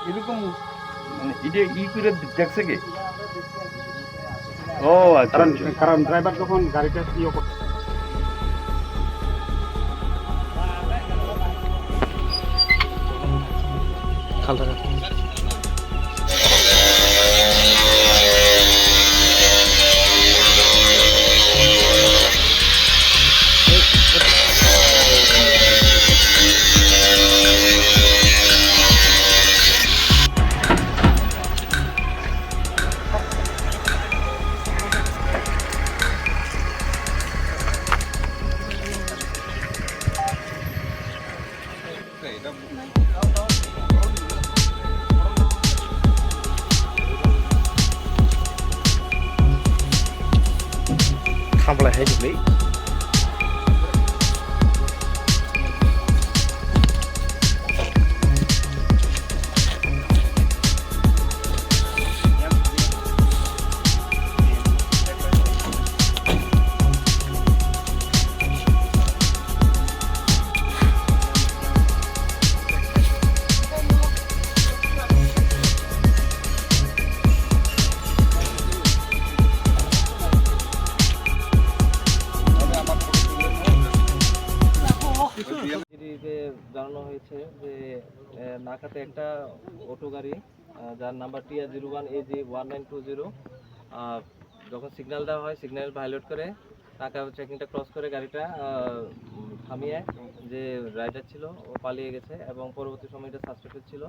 এরকম মানে এটা করে দেখছে কে? ও আচ্ছা কারণ আচ্ছা। কারণ ড্রাইভার যখন গাড়িটা করতে খালটা খাবলা है जुगली জানানো হয়েছে যে নাকাতে একটা অটো গাড়ি যার নাম্বার TR01AG1920 যখন সিগন্যাল দেওয়া হয় সিগন্যাল ভায়োলেট করে নাকা চেকিংটা ক্রস করে গাড়িটা থামিয়ে যে রাইডার ছিল ও পালিয়ে গেছে এবং পরবর্তী সময় এটা সাসপেক্টেড ছিল।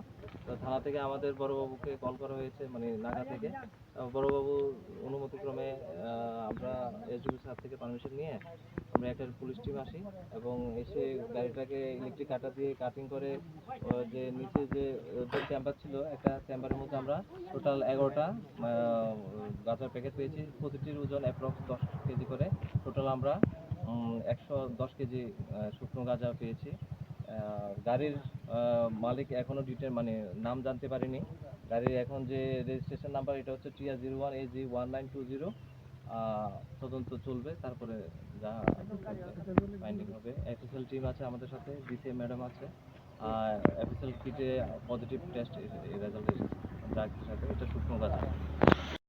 তো থানা থেকে আমাদের বড়বাবুকে কল করা হয়েছে, মানে নাকা থেকে। বড়বাবু অনুমতিক্রমে আমরা এসডিপি স্যার থেকে পারমিশন নিয়ে আমরা একটা পুলিশ টিম আসি এবং এসে গাড়িটাকে ইলেকট্রিক কাটা দিয়ে কাটিং করে যে নিচে যে চেম্বার ছিল একটা চেম্বারের মধ্যে আমরা টোটাল 11টা গাঁজার প্যাকেট পেয়েছি। প্রতিটির ওজন অ্যাপ্রক্স 10 কেজি করে। টোটাল আমরা 110 কেজি শুকনো গাঁজা পেয়েছি। গাড়ির মালিক এখনও মানে নাম জানতে পারিনি। গাড়ির এখন যে রেজিস্ট্রেশন নাম্বার এটা হচ্ছে TR01AG1920। তদন্ত চলবে, তারপরে যা ফাইন্ডিং হবে। এফএসএল টিম আছে আমাদের সাথে, ডিসিএম ম্যাডাম আছে। এফএসএল কিটে পজিটিভ টেস্ট রেজাল্ট এসেছে, ড্রাগ হিসাবে এটা শুকনো গাঁজা।